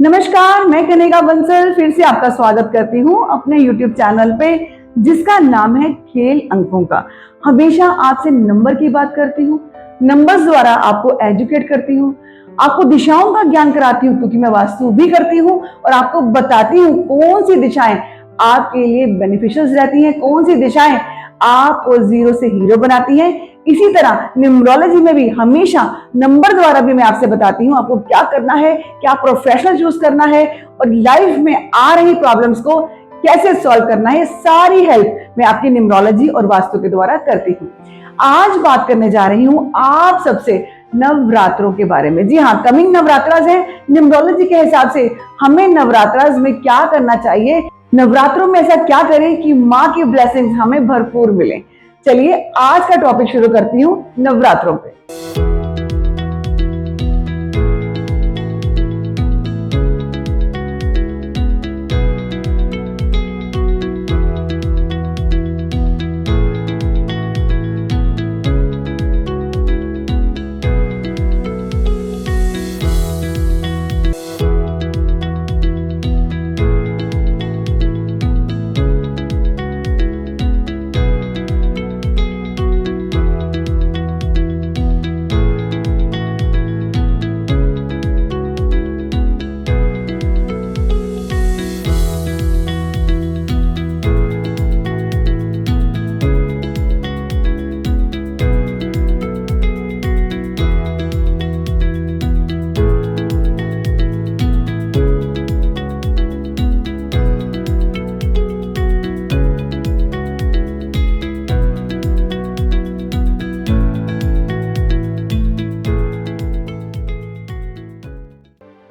नमस्कार, मैं कनिका बंसल फिर से आपका स्वागत करती हूँ अपने YouTube चैनल पे जिसका नाम है खेल अंकों का। हमेशा आपसे नंबर की बात करती हूँ, नंबर्स द्वारा आपको एजुकेट करती हूँ, आपको दिशाओं का ज्ञान कराती हूँ क्योंकि मैं वास्तु भी करती हूँ और आपको बताती हूँ कौन सी दिशाएं आपके लिए बेनिफिशियल रहती हैं, कौन सी दिशाएं आपको जीरो से हीरो बनाती हैं। इसी तरह न्यूमरोलॉजी में भी हमेशा नंबर द्वारा भी मैं आपसे बताती हूँ आपको क्या करना है, क्या प्रोफेशनल चूज करना है और लाइफ में आ रही प्रॉब्लम्स को कैसे सॉल्व करना है। सारी हेल्प मैं आपकी न्यूमरोलॉजी और वास्तु के द्वारा करती हूँ। आज बात करने जा रही हूँ आप सबसे नवरात्रों के बारे में। जी हाँ, कमिंग नवरात्रास है। न्यूमरोलॉजी के हिसाब से हमें नवरात्रास में क्या करना चाहिए, नवरात्रों में ऐसा क्या करें कि माँ की ब्लेसिंग्स हमें भरपूर मिले। चलिए आज का टॉपिक शुरू करती हूँ नवरात्रों पे।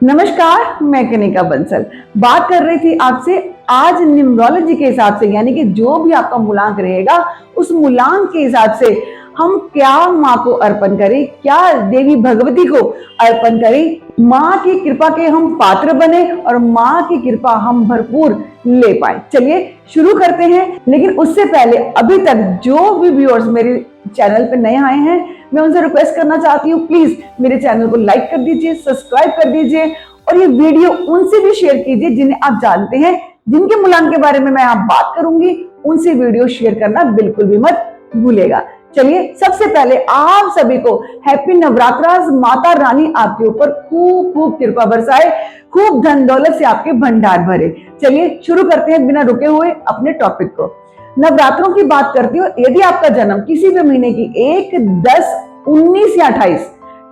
नमस्कार, मैं कनिका बंसल बात कर रही थी आपसे। आज न्यूमरोलॉजी के हिसाब से यानी कि जो भी आपका मूलांक रहेगा उस मूलांक के हिसाब से हम क्या माँ को अर्पण करें, क्या देवी भगवती को अर्पण करें, माँ की कृपा के हम पात्र बने और माँ की कृपा हम भरपूर ले पाए। चलिए शुरू करते हैं। लेकिन उससे पहले अभी तक जो भी व्यूअर्स मेरे चैनल पे नए आए हैं मैं उनसे रिक्वेस्ट करना चाहती हूँ, प्लीज मेरे चैनल को लाइक कर दीजिए, सब्सक्राइब कर दीजिए और ये वीडियो उनसे भी शेयर कीजिए जिन्हें आप जानते हैं, जिनके मूलांक के बारे में मैं आप बात करूंगी, उनसे वीडियो शेयर करना बिल्कुल भी मत भूलेगा। चलिए सबसे पहले आप सभी को हैप्पी नवरात्रास। माता रानी आपके ऊपर खूब खूब कृपा बरसाए, खूब धन दौलत से आपके भंडार भरे। चलिए शुरू करते हैं बिना रुके हुए अपने टॉपिक को। नवरात्रों की बात करती हूँ। यदि आपका जन्म किसी भी महीने की 1, 10, 19 या 28,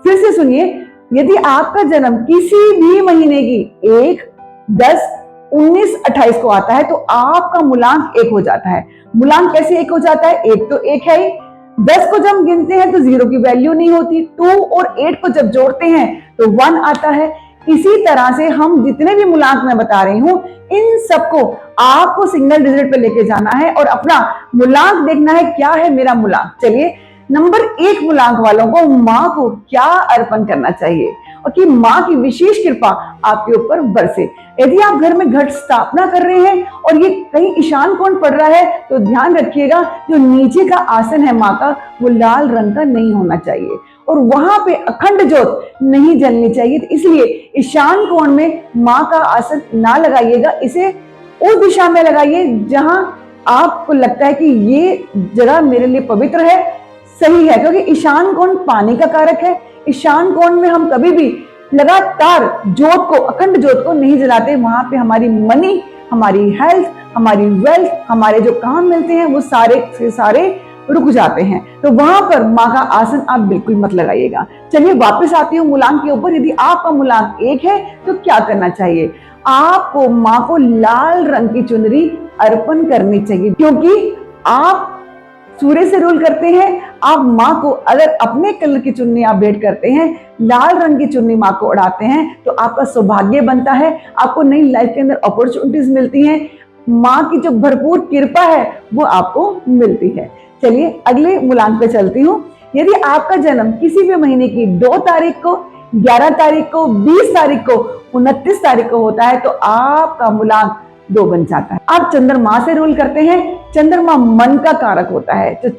फिर से सुनिए, यदि आपका जन्म किसी भी महीने की 1, 10, 19, 28 को आता है तो आपका मूलांक 1 हो जाता है। मूलांक कैसे 1 हो जाता है? 1 तो 1 है ही। 10 को जब गिनते हैं तो 0 की वैल्यू नहीं होती। 2 और 8 को जब जोड़ते हैं तो 1 आता है। इसी तरह से हम जितने भी मूलांक मैं बता रही हूं इन सबको आपको सिंगल डिजिट पे लेके जाना है और अपना मूलांक देखना है क्या है मेरा मूलांक। चलिए नंबर 1 मूलांक वालों को माँ को क्या अर्पण करना चाहिए और कि माँ की विशेष कृपा आपके ऊपर बरसे। यदि आप घर में घट स्थापना कर रहे हैं और ये कहीं ईशान कोण पड़ रहा है तो ध्यान रखिएगा जो नीचे का आसन है माँ का वो लाल रंग का नहीं होना चाहिए और वहां पे अखंड ज्योत नहीं जलनी चाहिए। तो इसलिए ईशान कोण में माँ का आसन ना लगाइएगा, इसे उस दिशा में लगाइए जहां आपको लगता है कि ये जगह मेरे लिए पवित्र है, सही है, क्योंकि ईशान कोण पानी का कारक है। ईशान कोण में हम कभी भी लगातार ज्योत को, अखंड ज्योत को नहीं जलाते। वहां पे हमारी मनी, हमारी हेल्थ, हमारी वेल्थ, हमारे जो काम मिलते हैं वो सारे से सारे रुक जाते हैं। तो वहां पर माँ का आसन आप बिल्कुल मत लगाइएगा। चलिए वापस आती हूँ मूलांक के ऊपर। यदि आपका मूलांक 1 है तो क्या करना चाहिए? आपको माँ को लाल रंग की चुनरी अर्पण करनी चाहिए क्योंकि आप सूर्य से रूल करते हैं। आप माँ को अगर अपने कलर की चुन्नी आप भेंट करते हैं, लाल रंग की चुन्नी माँ को उड़ाते हैं तो आपका सौभाग्य बनता है, आपको नई लाइफ के अंदर अपॉर्चुनिटीज मिलती हैं, माँ की जो भरपूर कृपा है वो आपको मिलती है। चलिए अगले मूलांक पे चलती हूँ। यदि आपका जन्म किसी भी महीने की 2 तारीख को, 11 तारीख को, 20 तारीख को, 29 तारीख को होता है तो आपका मूलांक 2 बन जाता है। आप चंद्रमा से रूल करते हैं। चंद्रमा मन का कारक होता है। तो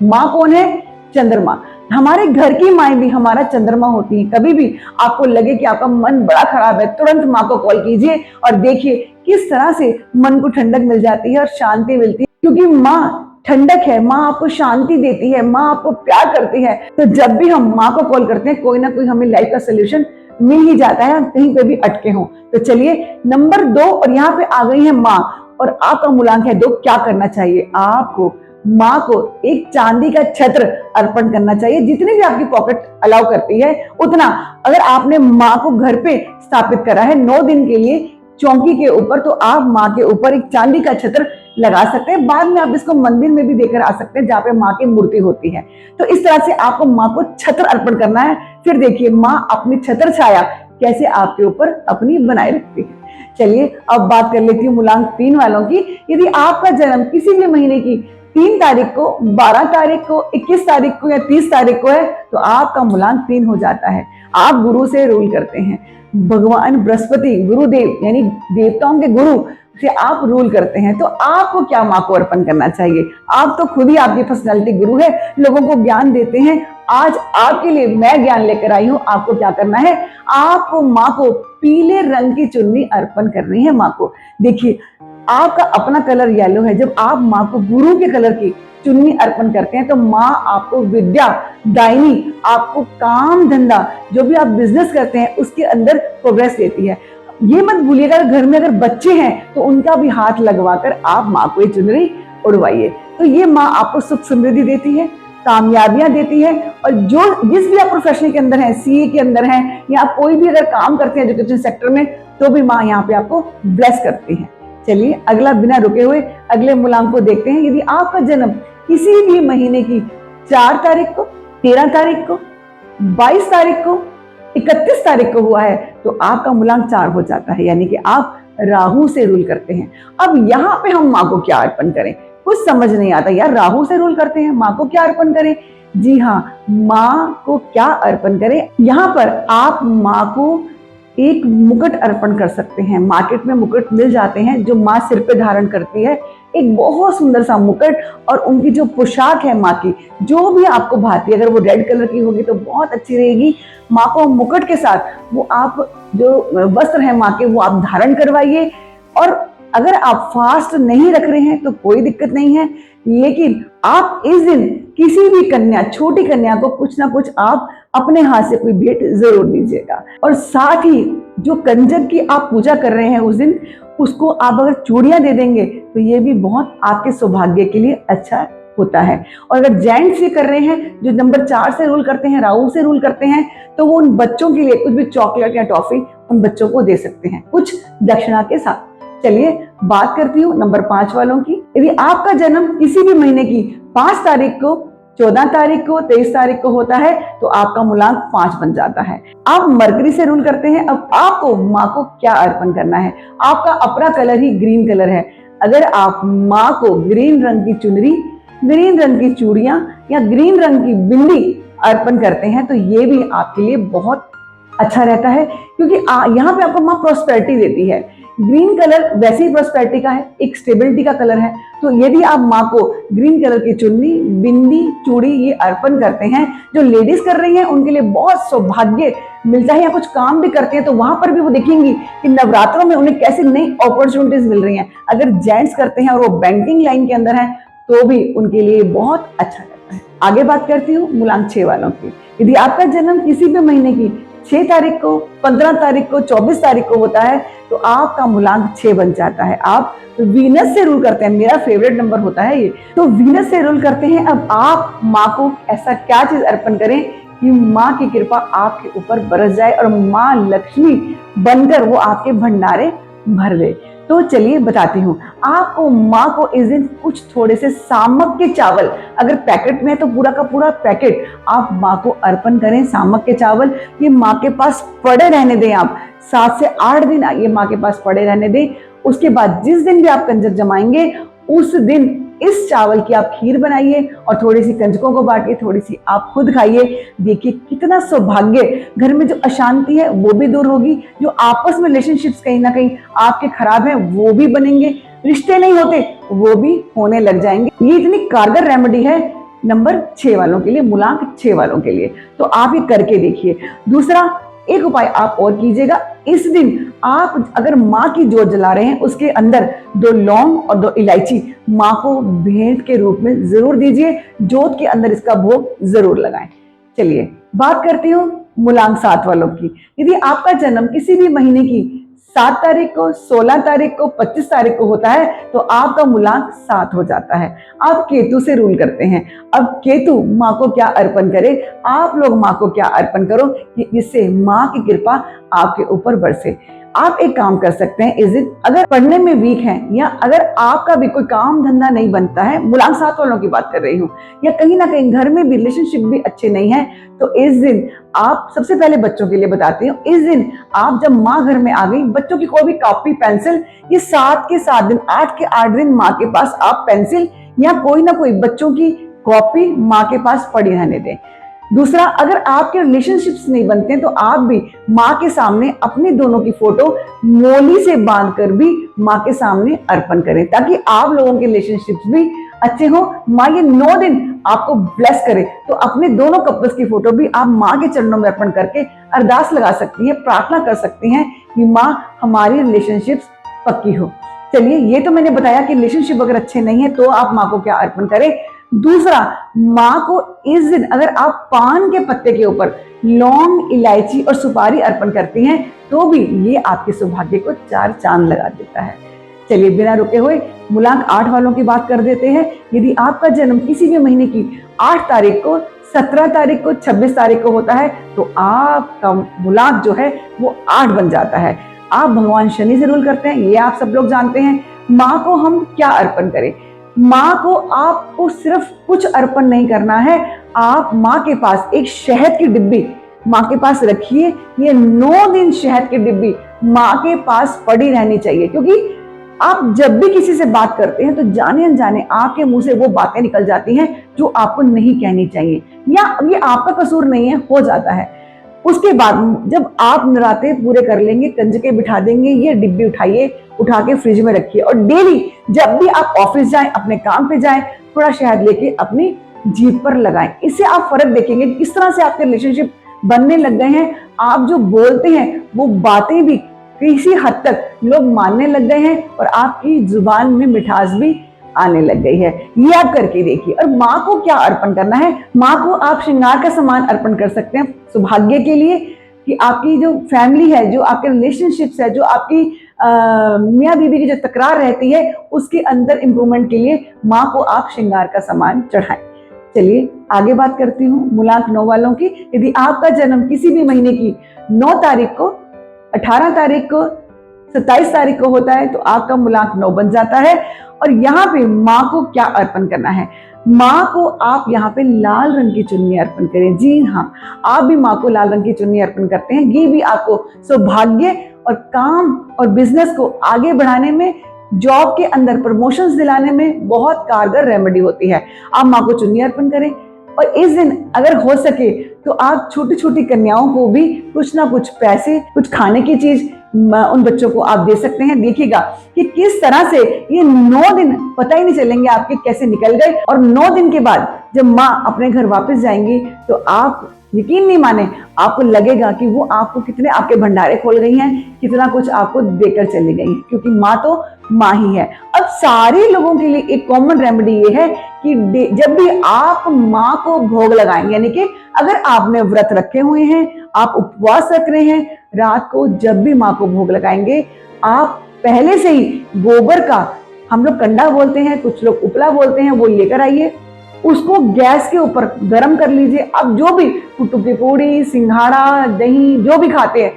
माँ कौन है? चंद्रमा। हमारे घर की माएँ भी हमारा चंद्रमा होती हैं। कभी भी आपको लगे कि आपका मन बड़ा खराब है, तुरंत माँ को कॉल कीजिए और देखिए किस तरह से मन को ठंडक मिल जाती है और शांति मिलती है, क्योंकि माँ ठंडक है, माँ आपको शांति देती है, माँ आपको प्यार करती है। तो जब भी हम माँ को कॉल करते हैं, कोई ना कोई हमें लाइफ का सोल्यूशन मिल ही जाता है, हम कहीं पे भी अटके हों। तो चलिए नंबर 2, और यहाँ पे आ गई है माँ, और आपका मूलांक है 2। क्या करना चाहिए आपको? माँ को एक चांदी का छत्र अर्पण करना चाहिए, जितनी भी आपकी पॉकेट अलाउ करती है उतना। अगर आपने माँ को घर पे स्थापित करा है 9 दिन के लिए चौकी के ऊपर, तो आप माँ के ऊपर एक चांदी का छत्र लगा सकते हैं। बाद में आप इसको मंदिर में भी देकर आ सकते हैं जहाँ पे माँ की मूर्ति होती है। तो इस तरह से आपको माँ को छत्र अर्पण करना है। फिर देखिए माँ अपनी छत्र छाया कैसे आपके ऊपर अपनी बनाए रखती है। चलिए अब बात कर लेती हूँ मूलांक 3 वालों की। यदि आपका जन्म किसी भी महीने की 3 तारीख को, 12 तारीख को, 21 तारीख को या 30 तारीख को है, तो आपका मूलांक 3 हो जाता है। आप गुरु से रूल करते हैं। भगवान बृहस्पति, गुरुदेव यानी देवताओं के गुरु से आप रूल करते हैं। तो आपको क्या माँ को अर्पण करना चाहिए? आप तो खुद ही आपकी पर्सनालिटी गुरु है, लोगों को ज्ञान देते हैं। आज आपके लिए मैं ज्ञान लेकर आई हूं। आपको क्या करना है? आपको माँ को पीले रंग की चुन्नी अर्पण करनी है माँ को। देखिए आपका अपना कलर येलो है। जब आप माँ को गुरु के कलर की चुन्नी अर्पण करते हैं तो माँ आपको विद्या दायिनी, आपको काम धंधा, जो भी आप बिजनेस करते हैं उसके अंदर प्रोग्रेस देती है। ये मत भूलिएगा, घर में अगर बच्चे हैं तो उनका भी हाथ लगवाकर आप माँ को ये चुनरी उड़वाइए। तो ये माँ आपको सुख समृद्धि देती है, कामयाबियां देती है। और जो जिस भी आप प्रोफेशन के अंदर है, सीए के अंदर है या आप कोई भी अगर काम करते हैं एजुकेशन सेक्टर में, तो भी माँ यहाँ पे आपको ब्लेस करती है। चलिए अगला बिना रुके हुए अगले मूलांक को देखते हैं। यदि आपका जन्म किसी भी महीने की 4 तारीख को, 13 तारीख को, 22 तारीख को, 31 तारीख को हुआ है, तो आपका मूलांक 4 हो जाता है, यानी कि आप राहु से रूल करते हैं। अब यहाँ पे हम माँ को क्या अर्पण करें? कुछ समझ नहीं आता यार, राहु से रूल करते हैं, माँ को क्या अर्पण करें? जी हाँ, माँ को क्या अर्पण करें? यहाँ पर आप माँ को एक मुकुट अर्पण कर सकते हैं। मार्केट में मुकुट मिल जाते हैं जो माँ सिर पे धारण करती है, एक बहुत सुंदर सा मुकुट। और उनकी जो पोशाक है माँ की, जो भी आपको भाती है, अगर वो रेड कलर की होगी तो बहुत अच्छी रहेगी। माँ को मुकुट के साथ वो आप जो वस्त्र है माँ के, वो आप धारण करवाइए। और अगर आप फास्ट नहीं रख रहे हैं तो कोई दिक्कत नहीं है, लेकिन आप इस दिन किसी भी कन्या, छोटी कन्या को कुछ ना कुछ आप अपने हाथ से कोई भेंट जरूर दीजिएगा। और साथ ही जो कंजक की आप पूजा कर रहे हैं उस दिन, उसको आप अगर चूड़ियां दे देंगे तो ये भी बहुत आपके सौभाग्य के लिए अच्छा होता है। और अगर जेंट्स ये कर रहे हैं जो नंबर 4 से रूल करते हैं, राहु से रूल करते हैं, तो वो उन बच्चों के लिए कुछ भी चॉकलेट या टॉफी उन बच्चों को दे सकते हैं, कुछ दक्षिणा के साथ। चलिए बात करती हूँ नंबर 5 वालों की। यदि आपका जन्म किसी भी महीने की 5 तारीख को, 14 तारीख को, 23 तारीख को होता है, तो आपका मूलांक 5 बन जाता है। आप मरकरी से रूल करते हैं। अब आपको माँ को क्या अर्पण करना है? आपका अपना कलर ही ग्रीन कलर है। अगर आप माँ को ग्रीन रंग की चुनरी, ग्रीन रंग की चूड़ियां या ग्रीन रंग की बिंदी अर्पण करते हैं, तो ये भी आपके लिए बहुत अच्छा रहता है, क्योंकि यहाँ पे आपको माँ प्रोस्पेरिटी देती है। ग्रीन कलर वैसे ही प्रोस्पेरिटी का है, एक स्टेबिलिटी का कलर है। तो यदि आप माँ को ग्रीन कलर की चुन्नी, बिंदी, चूड़ी ये अर्पण करते हैं, जो लेडीज कर रही हैं उनके लिए बहुत सौभाग्य मिलता है। या कुछ काम भी करते हैं तो वहां पर भी वो देखेंगी कि नवरात्रों में उन्हें कैसे नई अपॉर्चुनिटीज मिल रही हैं। अगर जेंट्स करते हैं और वो बैंकिंग लाइन के अंदर है, तो भी उनके लिए बहुत अच्छा रहता है। आगे बात करती हूँ मूलांक 6 वालों की। यदि आपका जन्म किसी भी महीने की 6 तारीख को, 15 तारीख को, 24 तारीख को होता है, तो आपका मूलांक 6 बन जाता है। आप वीनस से रूल करते हैं, मेरा फेवरेट नंबर होता है ये, तो वीनस से रूल करते हैं। अब आप माँ को ऐसा क्या चीज अर्पण करें कि माँ की कृपा आपके ऊपर बरस जाए और माँ लक्ष्मी बनकर वो आपके भंडारे भर ले। तो चलिए बताती हूँ आपको। माँ को इस दिन कुछ थोड़े से सामक के चावल, अगर पैकेट में है तो पूरा का पूरा पैकेट आप माँ को अर्पण करें। सामक के चावल ये माँ के पास पड़े रहने दें, आप 7 से 8 दिन ये माँ के पास पड़े रहने दें। उसके बाद जिस दिन भी आप कंजक जमाएंगे, उस दिन इस चावल की आप खीर बनाइए और थोड़ी सी कंजकों को बांटिए, थोड़ी सी आप खुद खाइए। देखिए कितना सौभाग्य, घर में जो अशांति है वो भी दूर होगी, जो आपस में रिलेशनशिप्स कहीं ना कहीं आपके खराब हैं वो भी बनेंगे, रिश्ते नहीं होते वो भी होने लग जाएंगे। ये इतनी कारगर रेमेडी है नंबर 6 वालों के लिए, मूलांक 6 वालों के लिए। तो आप ये करके देखिए। दूसरा एक उपाय आप और कीजिएगा, इस दिन आप अगर माँ की जोत जला रहे हैं उसके अंदर 2 लौंग और 2 इलायची माँ को भेंट के रूप में जरूर दीजिए, जोत के अंदर इसका भोग जरूर लगाएं। चलिए बात करती हूँ मूलांक 7 वालों की। यदि आपका जन्म किसी भी महीने की 7 तारीख को, 16 तारीख को, 25 तारीख को होता है तो आपका मूलांक 7 हो जाता है। आप केतु से रूल करते हैं। अब केतु माँ को क्या अर्पण करे, आप लोग माँ को क्या अर्पण करो कि जिससे माँ की कृपा आपके ऊपर बरसे। आप एक काम कर सकते हैं इस दिन, अगर पढ़ने में वीक हैं या अगर आपका भी कोई काम धंधा नहीं बनता है, मूलांक 7 वालों की बात कर रही हूँ, या कहीं ना कहीं घर में भी रिलेशनशिप भी अच्छे नहीं है, तो इस दिन आप, सबसे पहले बच्चों के लिए बताती हूँ, इस दिन आप जब माँ घर में आ गई, बच्चों की कोई भी कॉपी पेंसिल, ये 7 के 7 दिन, 8 के 8 दिन माँ के पास आप पेंसिल या कोई ना कोई बच्चों की कॉपी माँ के पास पड़ी रहने दें। दूसरा, अगर आपके रिलेशनशिप्स नहीं बनते हैं तो आप भी माँ के सामने अपनी दोनों की फोटो मोली से बांधकर भी माँ के सामने अर्पण करें, ताकि आप लोगों के रिलेशनशिप्स भी अच्छे हो। माँ ये 9 दिन आपको ब्लेस करे, तो अपने दोनों कपल्स की फोटो भी आप माँ के चरणों में अर्पण करके अरदास लगा सकती हैं, प्रार्थना कर सकती हैं कि माँ हमारी रिलेशनशिप्स पक्की हो। चलिए, ये तो मैंने बताया कि रिलेशनशिप अगर अच्छे नहीं है तो आप माँ को क्या अर्पण करें। दूसरा, माँ को इस दिन अगर आप पान के पत्ते के ऊपर लौंग, इलायची और सुपारी अर्पण करती हैं तो भी ये आपके सौभाग्य को 4 चांद लगा देता है। चलिए बिना रुके हुए मूलांक 8 वालों की बात कर देते हैं। यदि आपका जन्म किसी भी महीने की 8 तारीख को, 17 तारीख को, 26 तारीख को होता है तो आपका मूलांक जो है वो 8 बन जाता है। आप भगवान शनि से रूल करते हैं, ये आप सब लोग जानते हैं। माँ को हम क्या अर्पण करें? माँ को आपको सिर्फ कुछ अर्पण नहीं करना है, आप माँ के पास एक शहद की डिब्बी माँ के पास रखिए। ये 9 दिन शहद की डिब्बी माँ के पास पड़ी रहनी चाहिए, क्योंकि आप जब भी किसी से बात करते हैं तो जाने अनजाने आपके मुंह से वो बातें निकल जाती हैं जो आपको नहीं कहनी चाहिए, या ये आपका कसूर नहीं है, हो जाता है। उसके बाद जब आप नराते पूरे कर लेंगे, कंजके बिठा देंगे, ये डिब्बी उठाइए, उठा के फ्रिज में रखिए और डेली जब भी आप ऑफिस जाएं, अपने काम पे जाएं, थोड़ा शहद लेके अपनी जीभ पर लगाएं। इससे आप फर्क देखेंगे कि किस तरह से आपके रिलेशनशिप बनने लग गए हैं। आप जो बोलते हैं वो बातें भी किसी हद तक लोग मानने लग गए हैं और आपकी जुबान में मिठास भी आने लग गई है। ये आप करके देखिए। और माँ को क्या अर्पण करना है? माँ को आप श्रृंगार का सामान अर्पण कर सकते हैं सौभाग्य के लिए, कि आपकी जो फैमिली है, जो आपके रिलेशनशिप्स है, जो आपकी मियाँ बीवी की जो तकरार रहती है, उसके अंदर इंप्रूवमेंट के लिए माँ को आप श्रृंगार का सामान चढ़ाएं। चलिए आगे बात करती हूँ मूलांक 9 वालों की। यदि आपका जन्म किसी भी महीने की 9 तारीख को, 18 तारीख को, 27 तारीख को होता है तो आपका मूलांक 9 बन जाता है। और यहाँ पे माँ को क्या अर्पण करना है? माँ को आप यहाँ पे लाल रंग की चुन्नी अर्पण करें। जी हाँ, आप भी माँ को लाल रंग की चुन्नी अर्पण करते हैं। ये भी आपको सौभाग्य और काम और बिजनेस को आगे बढ़ाने में, जॉब के अंदर प्रमोशंस दिलाने में बहुत कारगर रेमेडी होती है। आप माँ को चुन्नी अर्पण करें। और इस दिन अगर हो सके तो आप छोटी छोटी कन्याओं को भी कुछ ना कुछ पैसे, कुछ खाने की चीज उन बच्चों को आप दे सकते हैं। देखिएगा कि किस तरह से ये 9 दिन पता ही नहीं चलेंगे आपके कैसे निकल गए। और 9 दिन के बाद जब माँ अपने घर वापस जाएंगी तो आप यकीन नहीं माने, आपको लगेगा कि वो आपको कितने आपके भंडारे खोल गई हैं, कितना कुछ आपको देकर चली गई हैं, क्योंकि माँ तो माँ ही है। अब सारे लोगों के लिए एक कॉमन रेमेडी ये है कि जब भी आप माँ को भोग लगाएंगे, यानी कि अगर आपने व्रत रखे हुए हैं, आप उपवास रख रहे हैं, रात को जब भी माँ को भोग लगाएंगे, आप पहले से ही गोबर का, हम लोग कंडा बोलते हैं, कुछ लोग उपला बोलते हैं, वो लेकर आइए, उसको गैस के ऊपर गर्म कर लीजिए। अब जो भी कुट्टू की पूड़ी, सिंघाड़ा, दही जो भी खाते हैं,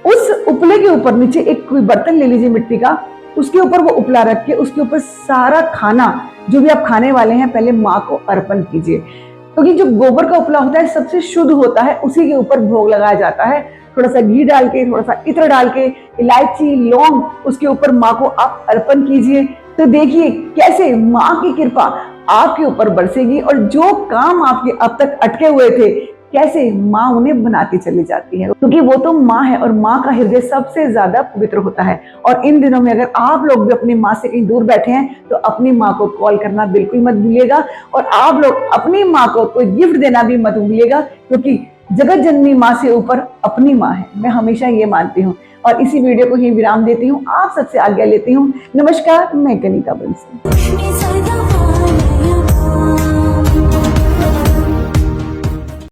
उस उपले के ऊपर नीचे एक कोई बर्तन ले लीजिए मिट्टी का, उसके ऊपर वो उपला रख के उसके ऊपर सारा खाना जो भी आप खाने वाले हैं पहले माँ को अर्पण कीजिए। क्योंकि जो गोबर का उपला होता है सबसे शुद्ध होता है, उसी के ऊपर भोग लगाया जाता है। थोड़ा सा घी डाल के, थोड़ा सा इत्र डाल के, इलायची, लौंग, उसके ऊपर माँ को आप अर्पण कीजिए। तो देखिए कैसे माँ की कृपा आपके ऊपर बरसेगी और जो काम आपके अब तक अटके हुए थे, कैसे माँ उन्हें बनाती चली जाती है, क्योंकि वो तो माँ है और माँ का हृदय सबसे ज्यादा पवित्र होता है। और इन दिनों में अगर आप लोग भी अपनी माँ से कहीं दूर बैठे हैं तो अपनी माँ को कॉल करना बिल्कुल मत भूलिएगा, और आप लोग अपनी माँ को कोई गिफ्ट देना भी मत भूलिएगा, क्योंकि जगत जननी माँ से ऊपर अपनी माँ है। मैं हमेशा ये मानती हूँ। और इसी वीडियो को ही विराम देती हूँ, आप सबसे आज्ञा लेती हूँ। नमस्कार, मैं कनिका बंसल।